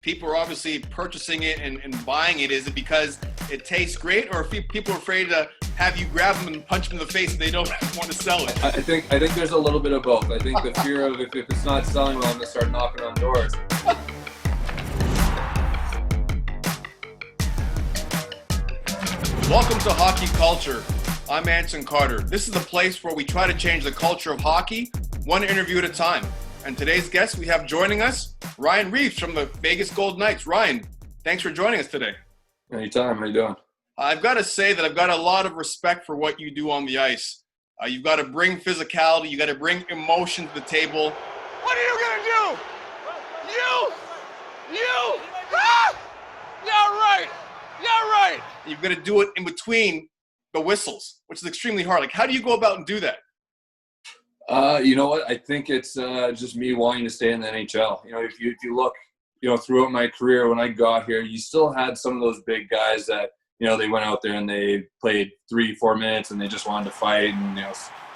people are obviously purchasing it and buying it? Is it because it tastes great, or if people are afraid to have you grab them and punch them in the face and they don't want to sell it? I think there's a little bit of both. I think the fear of if it's not selling well, I'm going to start knocking on doors. Welcome to Hockey Culture. I'm Anson Carter. This is the place where we try to change the culture of hockey, one interview at a time. And today's guest we have joining us, Ryan Reaves from the Vegas Golden Knights. Ryan, thanks for joining us today. Anytime. How you doing? I've got to say that I've got a lot of respect for what you do on the ice. You've got to bring physicality. You've got to bring emotion to the table. What are you going to do? You! Ah! Yeah, right. You've got to do it in between the whistles, which is extremely hard. Like, how do you go about and do that? You know what? I think it's just me wanting to stay in the NHL. You know, if you look, throughout my career when I got here, you still had some of those big guys that, they went out there and they played 3-4 minutes and they just wanted to fight and,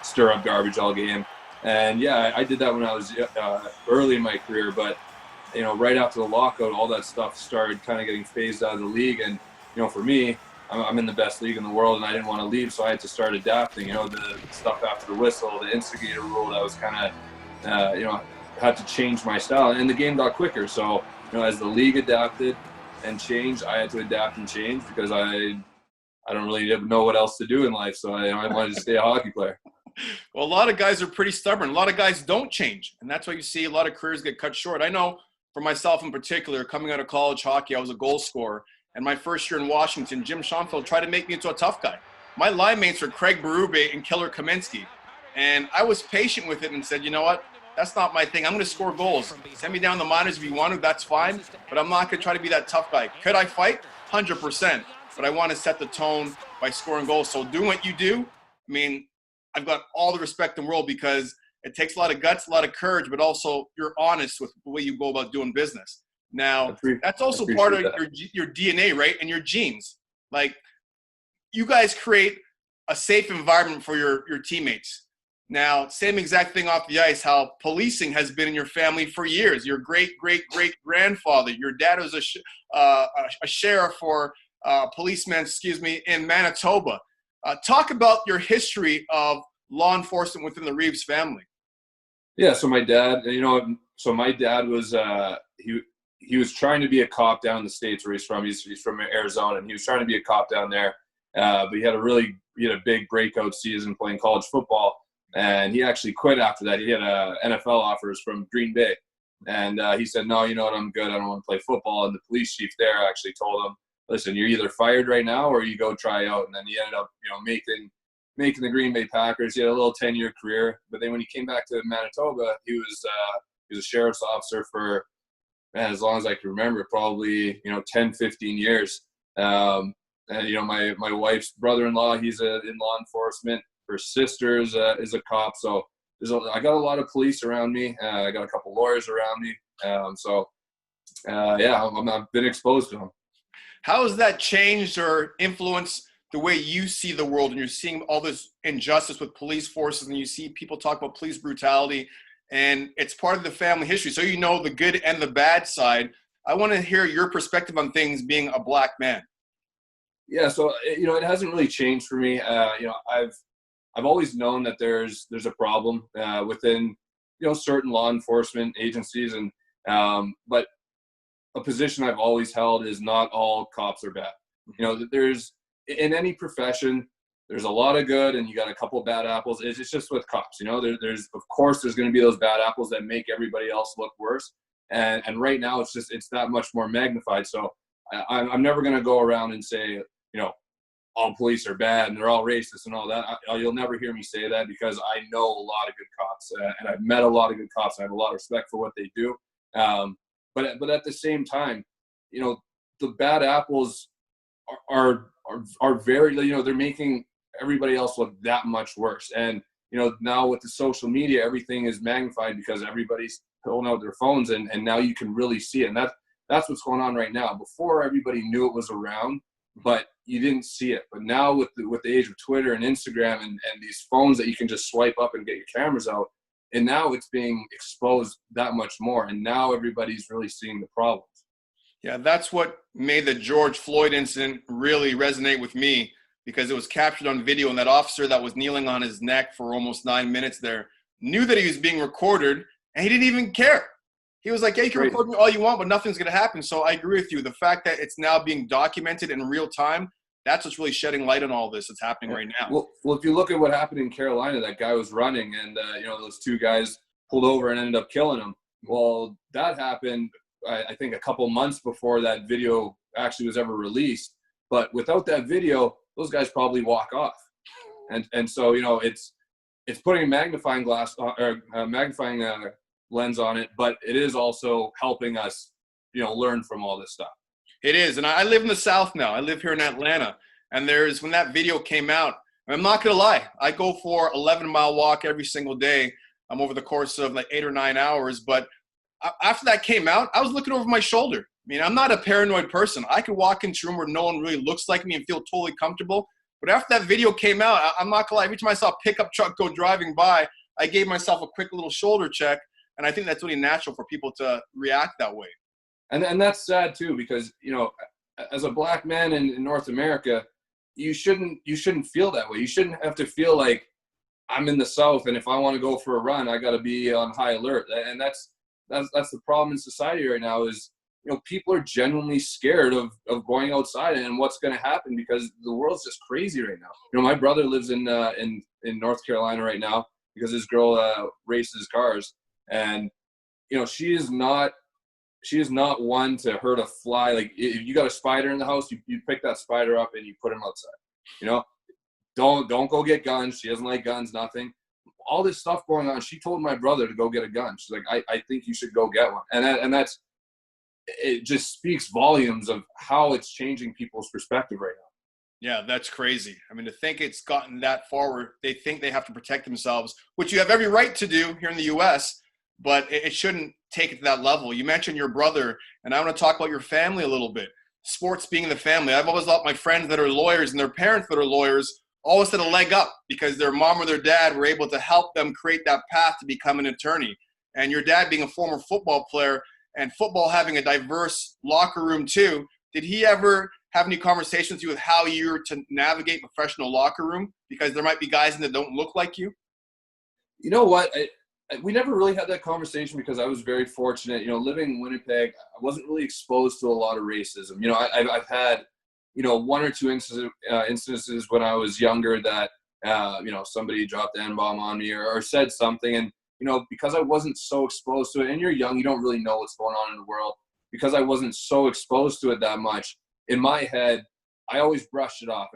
stir up garbage all game. And yeah, I did that when I was early in my career, but, right after the lockout, all that stuff started kind of getting phased out of the league. And, for me, I'm in the best league in the world and I didn't want to leave, so I had to start adapting. The stuff after the whistle, the instigator rule, that was kind of, had to change my style. And the game got quicker. So, as the league adapted and changed, I had to adapt and change because I don't really know what else to do in life. So I wanted to stay a hockey player. Well, a lot of guys are pretty stubborn. A lot of guys don't change. And that's why you see a lot of careers get cut short. I know for myself in particular, coming out of college hockey, I was a goal scorer. And my first year in Washington, Jim Schoenfeld tried to make me into a tough guy. My line mates were Craig Berube and Killer Kaminsky. And I was patient with it and said, you know what? That's not my thing. I'm going to score goals. Send me down the minors if you want to. That's fine. But I'm not going to try to be that tough guy. Could I fight? 100%. But I want to set the tone by scoring goals. So doing what you do, I've got all the respect in the world because it takes a lot of guts, a lot of courage, but also you're honest with the way you go about doing business. Now, that's also part of your DNA, right? And your genes. Like, you guys create a safe environment for your teammates. Now, same exact thing off the ice, how policing has been in your family for years. Your great-great-great-grandfather, your dad was a sheriff or policeman, in Manitoba. Talk about your history of law enforcement within the Reaves family. Yeah, so my dad, my dad was he was trying to be a cop down in the States where he's from. He's from Arizona, and he was trying to be a cop down there. But he had a big breakout season playing college football, and he actually quit after that. He had NFL offers from Green Bay, and he said, "No, you know what? I'm good. I don't want to play football." And the police chief there actually told him, "Listen, you're either fired right now or you go try out." And then he ended up, making the Green Bay Packers. He had a little 10-year career, but then when he came back to Manitoba, he was a sheriff's officer for, as long as I can remember, probably 10, 15 years. And my wife's brother-in-law, he's in law enforcement. Her sister is a cop. So I got a lot of police around me. I got a couple lawyers around me. I've been exposed to them. How has that changed or influenced the way you see the world? And you're seeing all this injustice with police forces, and you see people talk about police brutality, and it's part of the family history. So the good and the bad side. I want to hear your perspective on things being a black man. Yeah, so it hasn't really changed for me. I've always known that there's a problem within certain law enforcement agencies, and but a position I've always held is not all cops are bad. There's in any profession, there's a lot of good and you got a couple of bad apples. It's just with cops. There's of course there's going to be those bad apples that make everybody else look worse, and right now it's that much more magnified. So I'm never going to go around and say all police are bad and they're all racist and all that. You'll never hear me say that because I know a lot of good cops and I've met a lot of good cops. I have a lot of respect for what they do. But at the same time, the bad apples are very, they're making everybody else look that much worse. And, now with the social media, everything is magnified because everybody's pulling out their phones and now you can really see it. And that's what's going on right now. Before, everybody knew it was around, but you didn't see it. But now with the age of Twitter and Instagram and these phones that you can just swipe up and get your cameras out, and now it's being exposed that much more. And now everybody's really seeing the problems. Yeah, that's what made the George Floyd incident really resonate with me, because it was captured on video, and that officer that was kneeling on his neck for almost 9 minutes there knew that he was being recorded, and he didn't even care. He was like, yeah, you can record me all you want, but nothing's going to happen. So I agree with you. The fact that it's now being documented in real time, that's what's really shedding light on all this that's happening right now. Well, if you look at what happened in Carolina, that guy was running, and those two guys pulled over and ended up killing him. Well, that happened, I think, a couple months before that video actually was ever released. But without that video, those guys probably walk off. And so, it's putting a magnifying glass or magnifying lens on it, but it is also helping us, learn from all this stuff. It is. And I live in the South now. I live here in Atlanta. And when that video came out, I'm not going to lie, I go for 11-mile walk every single day. I'm over the course of like 8 or 9 hours. But after that came out, I was looking over my shoulder. I mean, I'm not a paranoid person. I could walk into a room where no one really looks like me and feel totally comfortable. But after that video came out, I'm not going to lie, every time I saw a pickup truck go driving by, I gave myself a quick little shoulder check. And I think that's really natural for people to react that way. And that's sad too, because, as a black man in North America, you shouldn't feel that way. You shouldn't have to feel like I'm in the South, and if I want to go for a run, I got to be on high alert. And that's the problem in society right now is, people are genuinely scared of going outside and what's going to happen, because the world's just crazy right now. My brother lives in North Carolina right now because his girl races cars, and she is not one to hurt a fly. Like, if you got a spider in the house, you pick that spider up and you put him outside. Don't go get guns. She doesn't like guns, nothing. All this stuff going on. She told my brother to go get a gun. She's like, I think you should go get one. And that's, it just speaks volumes of how it's changing people's perspective right now. Yeah, that's crazy. I mean, to think it's gotten that far where they think they have to protect themselves, which you have every right to do here in the U.S., but it shouldn't take it to that level. You mentioned your brother, and I want to talk about your family a little bit. Sports being the family. I've always thought my friends that are lawyers and their parents that are lawyers always had a leg up because their mom or their dad were able to help them create that path to become an attorney. And your dad being a former football player and football having a diverse locker room too, did he ever have any conversations with you with how you're to navigate professional locker room? Because there might be guys in that don't look like you. You know what? We never really had that conversation because I was very fortunate. Living in Winnipeg, I wasn't really exposed to a lot of racism. I've had, one or two instances when I was younger that, somebody dropped the N-bomb on me or said something. And, because I wasn't so exposed to it, and you're young, you don't really know what's going on in the world. Because I wasn't so exposed to it that much, in my head, I always brushed it off.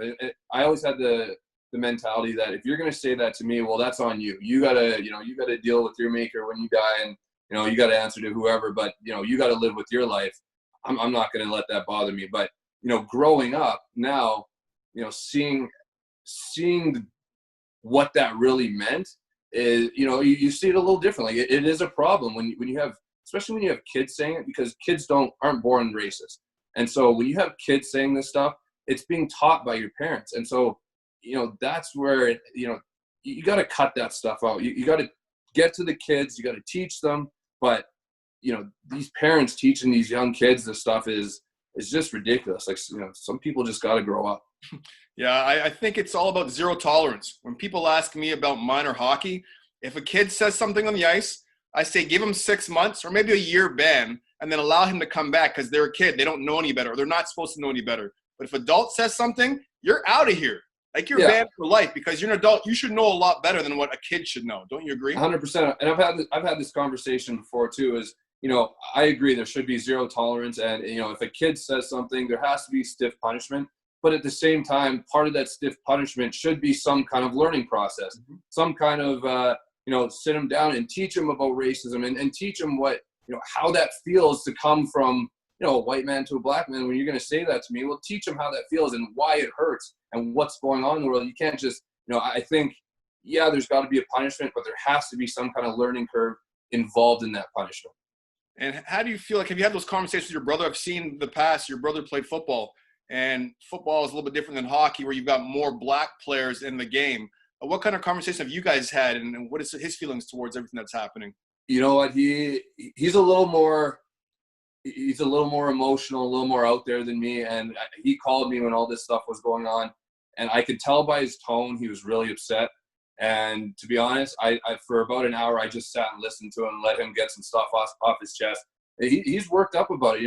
I always had the mentality that if you're going to say that to me, well, that's on you. You gotta deal with your maker when you die, and, you got to answer to whoever, but, you got to live with your life. I'm not going to let that bother me. But, growing up now, seeing what that really meant is, you see it a little differently. It is a problem when you have, especially when you have kids saying it, because kids aren't born racist. And so when you have kids saying this stuff, it's being taught by your parents. And so, that's where, you got to cut that stuff out. You got to get to the kids, you got to teach them. But, these parents teaching these young kids this stuff is just ridiculous. Like, some people just got to grow up. Yeah, I think it's all about zero tolerance. When people ask me about minor hockey, if a kid says something on the ice, I say give him 6 months or maybe a year ban and then allow him to come back because they're a kid. They don't know any better, or they're not supposed to know any better. But if an adult says something, you're out of here. Like, you're banned for life because you're an adult. You should know a lot better than what a kid should know. Don't you agree? 100%. And I've had this conversation before too, is, I agree there should be zero tolerance. And, if a kid says something, there has to be stiff punishment. But at the same time, part of that stiff punishment should be some kind of learning process, some kind of, sit them down and teach them about racism and teach them what, how that feels to come from, a white man to a black man. When you're going to say that to me, well, teach them how that feels and why it hurts and what's going on in the world. You can't just, I think, there's got to be a punishment, but there has to be some kind of learning curve involved in that punishment. And how do you feel like, have you had those conversations with your brother? I've seen the past, your brother played football. And football is a little bit different than hockey, where you've got more black players in the game. What kind of conversation have you guys had, and what is his feelings towards everything that's happening? You know what? He's a little more he's a little more emotional, a little more out there than me. And he called me when all this stuff was going on. And I could tell by his tone, he was really upset. And to be honest, I for about an hour, I just sat and listened to him and let him get some stuff off his chest. He's worked up about it.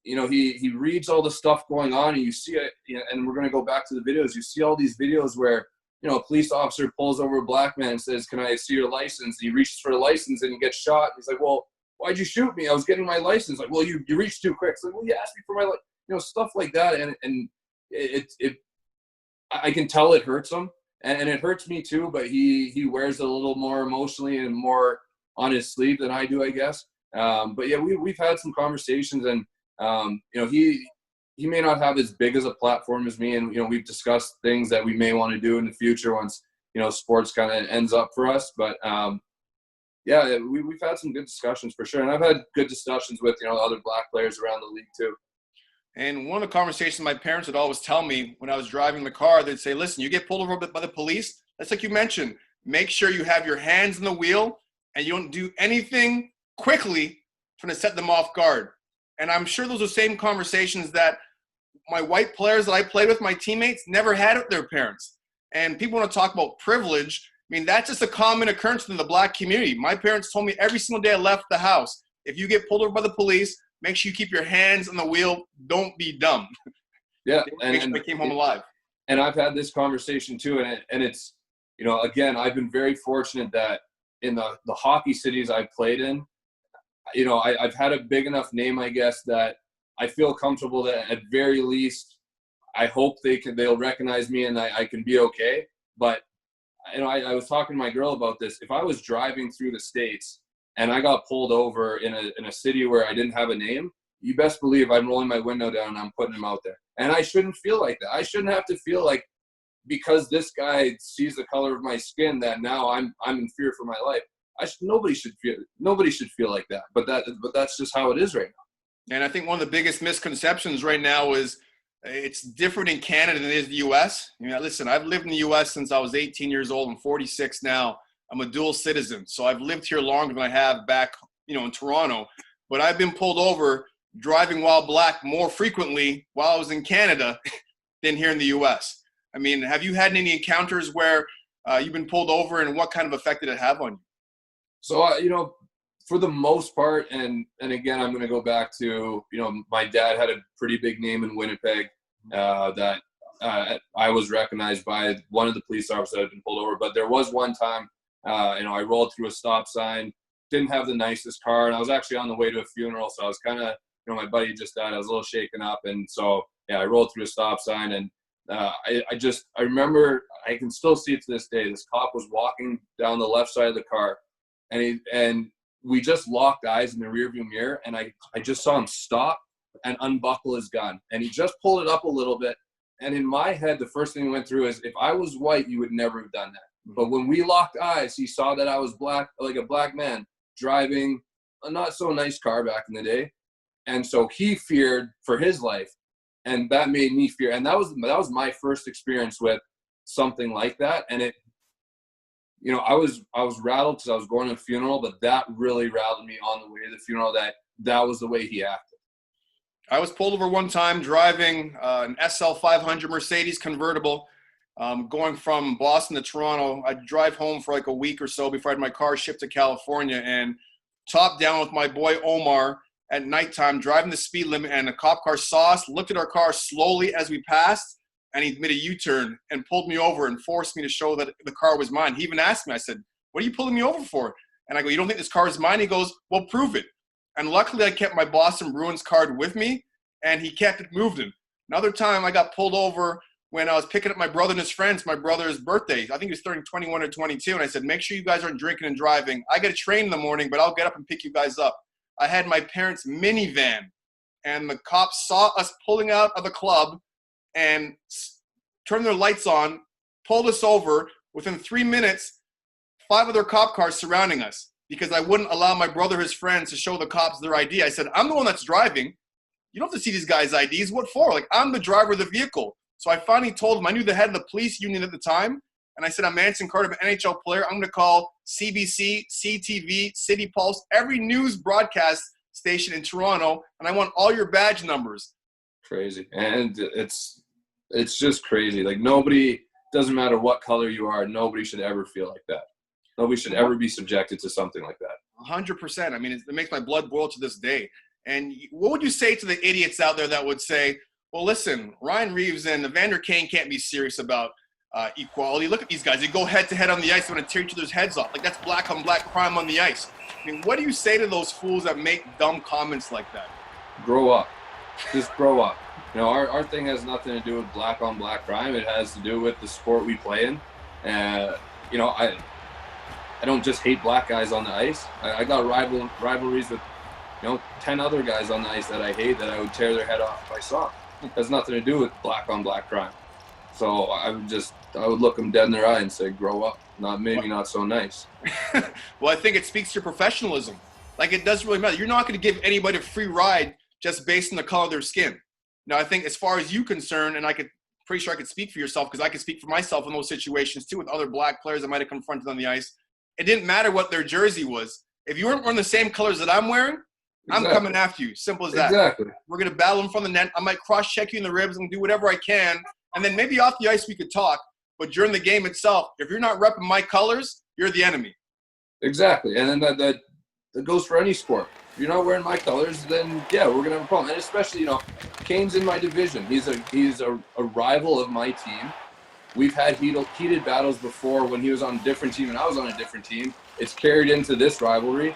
He reads all the stuff going on, and you see it. And we're going to go back to the videos. You see all these videos where, a police officer pulls over a black man and says, "Can I see your license?" And he reaches for the license and he gets shot. He's like, "Well, why'd you shoot me? I was getting my license." Like, "Well, you reached too quick." It's like, "Well, you asked me for my license." Stuff like that. And I can tell it hurts him. And it hurts me too, but he wears it a little more emotionally and more on his sleeve than I do, I guess. But yeah, we've had some conversations, and he may not have as big as a platform as me, and we've discussed things that we may want to do in the future once sports kind of ends up for us. But yeah, we've had some good discussions for sure, and I've had good discussions with other black players around the league too. And one of the conversations my parents would always tell me when I was driving the car, they'd say, "Listen, you get pulled over by the police, that's like you mentioned, make sure you have your hands on the wheel and you don't do anything quickly trying to set them off guard." And I'm sure those are the same conversations that my white players that I played with, my teammates, never had with their parents. And people want to talk about privilege. I mean, that's just a common occurrence in the black community. My parents told me every single day I left the house, if you get pulled over by the police, make sure you keep your hands on the wheel. Don't be dumb. Yeah. Make sure I came home alive. And I've had this conversation too. And it's, again, I've been very fortunate that in the hockey cities I've played in, I've had a big enough name, I guess, that I feel comfortable that at very least, I hope they'll recognize me and I can be okay. But, I was talking to my girl about this. If I was driving through the States and I got pulled over in a city where I didn't have a name, you best believe I'm rolling my window down and I'm putting him out there. And I shouldn't feel like that. I shouldn't have to feel like because this guy sees the color of my skin that now I'm in fear for my life. Nobody should feel like that. But that's just how it is right now. And I think one of the biggest misconceptions right now is it's different in Canada than it is the U.S. Listen, I've lived in the U.S. since I was 18 years old. I'm 46 now. I'm a dual citizen, so I've lived here longer than I have back, in Toronto. But I've been pulled over driving while black more frequently while I was in Canada than here in the U.S. I mean, have you had any encounters where you've been pulled over, and what kind of effect did it have on you? So, for the most part, and again, I'm going to go back to, my dad had a pretty big name in Winnipeg that I was recognized by one of the police officers that had been pulled over. But there was one time, I rolled through a stop sign, didn't have the nicest car, and I was actually on the way to a funeral. So I was kind of, my buddy just died. I was a little shaken up. And so, yeah, I rolled through a stop sign, and I remember, I can still see it to this day. This cop was walking down the left side of the car, and we just locked eyes in the rearview mirror, and I just saw him stop and unbuckle his gun, and he just pulled it up a little bit. And in my head, the first thing that went through is, if I was white, you would never have done that. But when we locked eyes, he saw that I was black, like a black man driving a not so nice car back in the day, and so he feared for his life, and that made me fear. And that was my first experience with something like that, and it. I was rattled because I was going to a funeral, but that really rattled me on the way to the funeral, that was the way he acted. I was pulled over one time driving an SL 500 Mercedes convertible, going from Boston to Toronto. I'd drive home for like a week or so before I had my car shipped to California, and top down with my boy Omar at nighttime, driving the speed limit, and a cop car saw us, looked at our car slowly as we passed, and he made a U-turn and pulled me over and forced me to show that the car was mine. He even asked me, I said, "What are you pulling me over for?" And I go, "You don't think this car is mine?" He goes, "Well, prove it." And luckily I kept my Boston Bruins card with me, and he kept it moving. Another time I got pulled over when I was picking up my brother and his friends, my brother's birthday. I think he was turning 21 or 22. And I said, "Make sure you guys aren't drinking and driving. I get a train in the morning, but I'll get up and pick you guys up." I had my parents' minivan, and the cops saw us pulling out of the club and turned their lights on, pulled us over. Within 3 minutes, 5 other cop cars surrounding us because I wouldn't allow my brother, his friends, to show the cops their ID. I said, "I'm the one that's driving. You don't have to see these guys' IDs. What for? Like, I'm the driver of the vehicle." So I finally told him, I knew the head of the police union at the time, and I said, "I'm Anson Carter, I'm an NHL player. I'm going to call CBC, CTV, City Pulse, every news broadcast station in Toronto, and I want all your badge numbers. Crazy. And it's just crazy. Like, nobody, doesn't matter what color you are, nobody should ever feel like that. Nobody should ever be subjected to something like that. 100%. I mean, it makes my blood boil to this day. And what would you say to the idiots out there that would say, well, listen, Ryan Reaves and Evander Kane can't be serious about equality. Look at these guys. They go head-to-head on the ice. They want to tear each other's heads off. Like, that's black-on-black crime on the ice. I mean, what do you say to those fools that make dumb comments like that? Grow up. Just grow up. You know, our thing has nothing to do with black-on-black crime. It has to do with the sport we play in. You know, I don't just hate black guys on the ice. I got rivalries with, 10 other guys on the ice that I hate that I would tear their head off if I saw. It has nothing to do with black-on-black crime. So I would look them dead in their eye and say, grow up. Maybe not so nice. Well, I think it speaks to your professionalism. Like, it doesn't really matter. You're not going to give anybody a free ride just based on the color of their skin. Now, I think as far as you concerned, and pretty sure I could speak for yourself because I could speak for myself in those situations too with other black players that might have confronted on the ice. It didn't matter what their jersey was. If you weren't wearing the same colors that I'm wearing, Exactly. I'm coming after you. Simple as that. Exactly. We're going to battle in front of the net. I might cross-check you in the ribs and do whatever I can. And then maybe off the ice we could talk. But during the game itself, if you're not repping my colors, you're the enemy. Exactly. And then that goes for any sport. If you're not wearing my colors, then, yeah, we're going to have a problem. And especially, Kane's in my division. He's a rival of my team. We've had heated battles before when he was on a different team and I was on a different team. It's carried into this rivalry.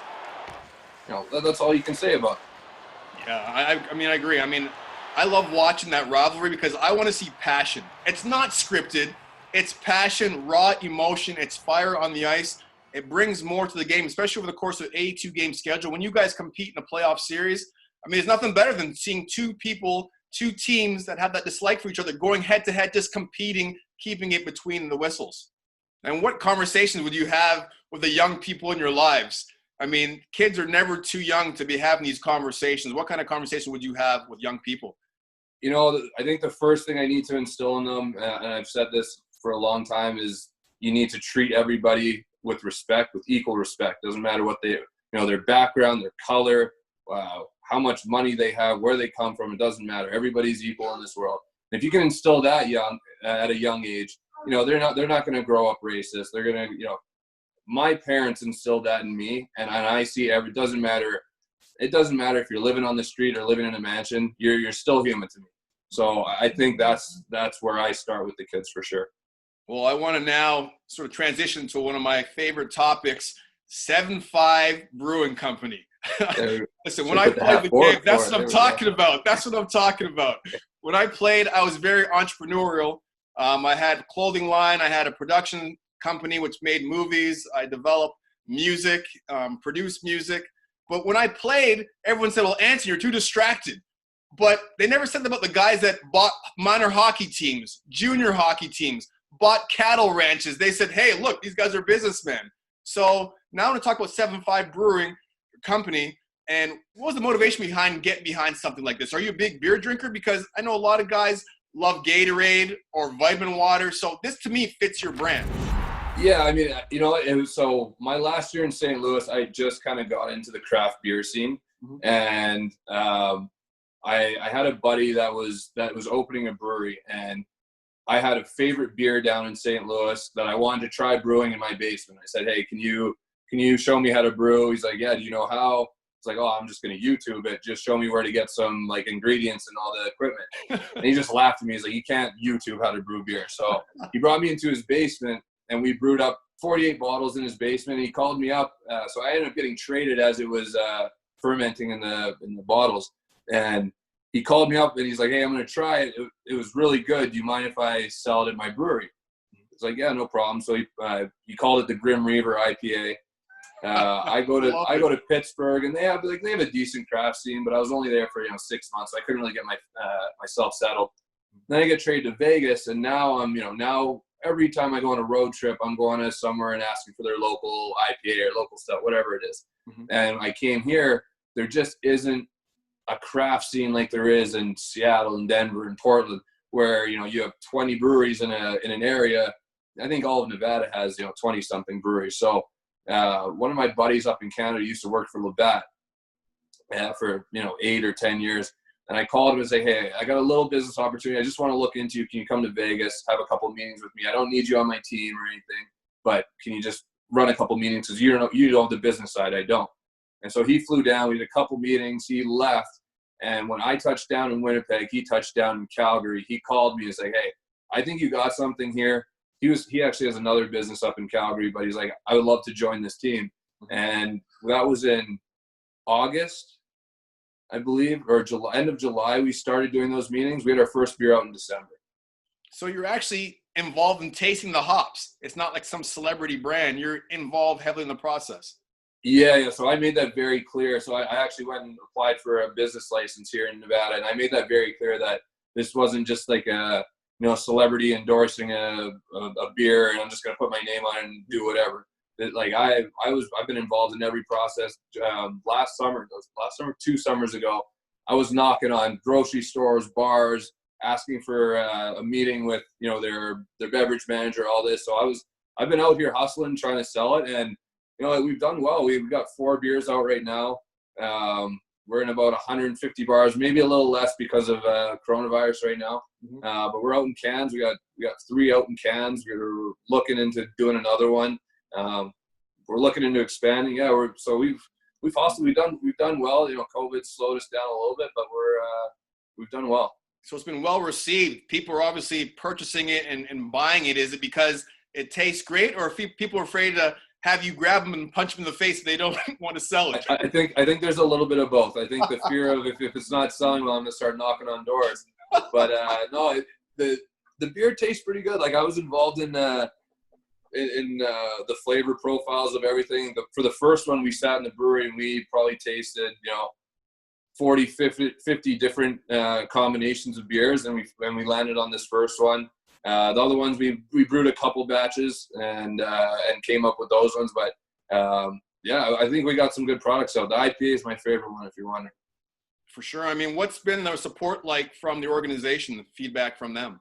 That's all you can say about it. Yeah, I mean, I agree. I mean, I love watching that rivalry because I want to see passion. It's not scripted. It's passion, raw emotion. It's fire on the ice. It brings more to the game, especially over the course of an 82-game schedule. When you guys compete in a playoff series, I mean, there's nothing better than seeing two teams that have that dislike for each other going head-to-head, just competing, keeping it between the whistles. And what conversations would you have with the young people in your lives? I mean, kids are never too young to be having these conversations. What kind of conversation would you have with young people? I think the first thing I need to instill in them, and I've said this for a long time, is you need to treat everybody with respect, with equal respect. Doesn't matter what their background, their color, how much money they have, where they come from. It doesn't matter. Everybody's equal in this world. And if you can instill that at a young age, they're not going to grow up racist. They're going to, my parents instilled that in me, and I see it doesn't matter if you're living on the street or living in a mansion, you're still human to me. So I think that's where I start with the kids for sure. Well, I want to now sort of transition to one of my favorite topics, 7-5 Brewing Company. Listen, when I played the game, that's what I'm talking about. That's what I'm talking about. When I played, I was very entrepreneurial. I had a clothing line. I had a production company which made movies. I developed music, produced music. But when I played, everyone said, well, Anson, you're too distracted. But they never said about the guys that bought minor hockey teams, junior hockey teams, bought cattle ranches. They said, hey, look, these guys are businessmen. So now I want to talk about 7-5 Brewing Company. And what was the motivation behind getting behind something like this? Are you a big beer drinker? Because I know a lot of guys love Gatorade or vitamin water. So this, to me, fits your brand. Yeah, I mean, so my last year in St. Louis, I just kind of got into the craft beer scene. Mm-hmm. And I had a buddy that was opening a brewery, and I had a favorite beer down in St. Louis that I wanted to try brewing in my basement. I said, hey, can you show me how to brew? He's like, yeah, do you know how? It's like, oh, I'm just going to YouTube it. Just show me where to get some ingredients and all the equipment. And he just laughed at me. He's like, you can't YouTube how to brew beer. So he brought me into his basement, and we brewed up 48 bottles in his basement. He called me up. So I ended up getting traded as it was fermenting in the bottles. And he called me up and he's like, hey, I'm going to try it. It was really good. Do you mind if I sell it at my brewery? It's like, yeah, no problem. So he called it the Grim Reaver IPA. I go to Pittsburgh, and they have a decent craft scene, but I was only there for 6 months. So I couldn't really get myself settled. Then I get traded to Vegas, and now now every time I go on a road trip, I'm going to somewhere and asking for their local IPA or local stuff, whatever it is. Mm-hmm. And I came here, there just isn't a craft scene like there is in Seattle and Denver and Portland, where you have 20 breweries in an area. I think all of Nevada has 20 something breweries. So one of my buddies up in Canada used to work for Labatt, for 8 or 10 years. And I called him and say, hey, I got a little business opportunity. I just want to look into you. Can you come to Vegas, have a couple meetings with me? I don't need you on my team or anything, but can you just run a couple meetings? Because you know the business side, I don't. And so he flew down. We did a couple meetings. He left. And when I touched down in Winnipeg, he touched down in Calgary. He called me and said, hey, I think you got something here. He actually has another business up in Calgary, but he's like, I would love to join this team. And that was in August, I believe, or July, end of July, we started doing those meetings. We had our first beer out in December. So you're actually involved in tasting the hops. It's not like some celebrity brand. You're involved heavily in the process. Yeah. So I made that very clear. So I actually went and applied for a business license here in Nevada, and I made that very clear that this wasn't just like a celebrity endorsing a beer, and I'm just gonna put my name on it and do whatever. Like I've been involved in every process. Last summer, 2 summers ago, I was knocking on grocery stores, bars, asking for a meeting with their beverage manager, all this. So I've been out here hustling, trying to sell it, and we've done well. We've got 4 beers out right now. We're in about 150 bars, maybe a little less because of coronavirus right now. But we're out in cans. We got 3 out in cans. We're looking into doing another one. We're looking into expanding. Yeah, we've done well. COVID slowed us down a little bit, but we've done well. So it's been well received. People are obviously purchasing it and buying it. Is it because it tastes great, or if people are afraid to have you grab them and punch them in the face if they don't want to sell it? I think there's a little bit of both. I think the fear of if it's not selling well, I'm gonna start knocking on doors. But no, the beer tastes pretty good. Like I was involved in the flavor profiles of everything. For the first one, we sat in the brewery and we probably tasted 40, 50 different combinations of beers, and we landed on this first one. The other ones we brewed a couple batches and came up with those ones. But yeah, I think we got some good products out. The IPA is my favorite one, if you're wondering. For sure. I mean, what's been the support like from the organization, the feedback from them?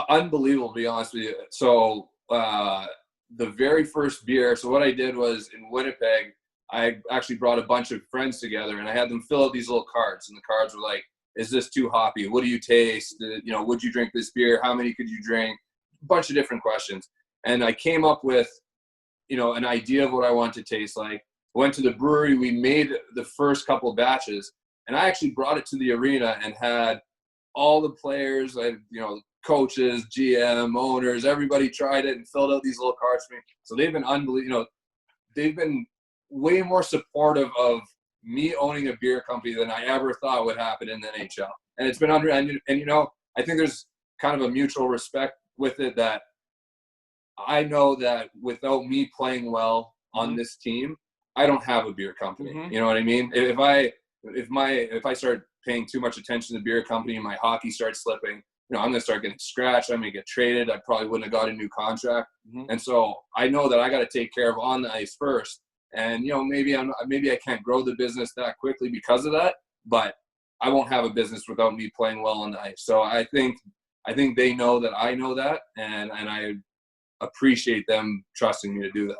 Unbelievable, to be honest with you. So the very first beer, so what I did was in Winnipeg, I actually brought a bunch of friends together and I had them fill out these little cards, and the cards were like, is this too hoppy? What do you taste? Would you drink this beer? How many could you drink? A bunch of different questions. And I came up with, an idea of what I want to taste like. Went to the brewery, we made the first couple batches, and I actually brought it to the arena and had all the players, coaches, GM, owners, everybody tried it and filled out these little cards for me. So they've been unbelievable. They've been way more supportive of me owning a beer company than I ever thought would happen in the NHL. And it's been unreal. And I think there's kind of a mutual respect with it, that I know that without me playing well on this team, I don't have a beer company. You know what I mean? If I start paying too much attention to the beer company and my hockey starts slipping, I'm going to start getting scratched. I'm going to get traded. I probably wouldn't have got a new contract. And so I know that I got to take care of on the ice first. And, maybe I can't grow the business that quickly because of that, but I won't have a business without me playing well on the ice. So I think they know that I know that, and I appreciate them trusting me to do that.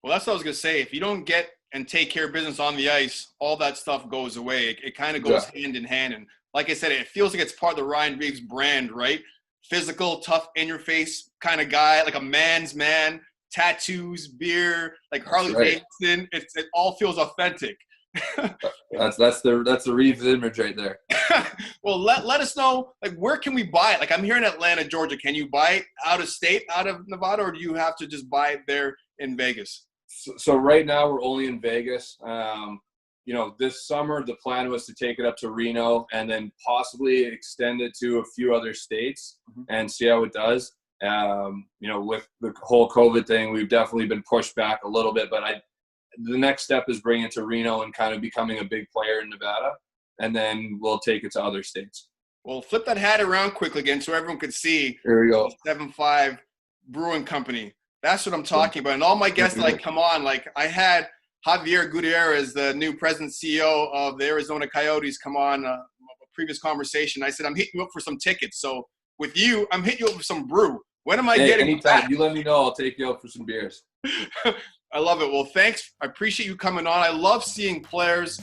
Well, that's what I was going to say. If you don't get and take care of business on the ice, all that stuff goes away. It kind of goes hand in hand. And like I said, it feels like it's part of the Ryan Reaves brand, right? Physical, tough, in-your-face kind of guy, like a man's man. Tattoos, beer, like Harley Davidson. It all feels authentic. That's the Reeves image right there. Well, let us know, like, where can we buy it? Like, I'm here in Atlanta, Georgia. Can you buy it out of state, out of Nevada, or do you have to just buy it there in Vegas? So right now we're only in Vegas. This summer the plan was to take it up to Reno and then possibly extend it to a few other states and see how it does. With the whole COVID thing, we've definitely been pushed back a little bit, but the next step is bringing it to Reno and kind of becoming a big player in Nevada, and then we'll take it to other states. Well, flip that hat around quickly again so everyone could see. Here we go. 7-5 Brewing Company. That's what I'm talking about. And all my guests that come on, like I had Javier Gutierrez, the new president CEO of the Arizona Coyotes, come on a previous conversation. I said, I'm hitting you up for some tickets. So with you, I'm hitting you up for some brew. When am I getting anytime. You let me know. I'll take you out for some beers. I love it. Well, thanks. I appreciate you coming on. I love seeing players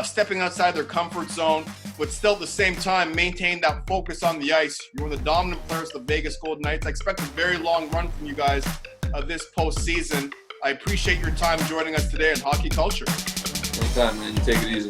stepping outside their comfort zone, but still at the same time maintain that focus on the ice. You're one of the dominant players of the Vegas Golden Knights. I expect a very long run from you guys this postseason. I appreciate your time joining us today on Hockey Culture. Anytime, man. You take it easy.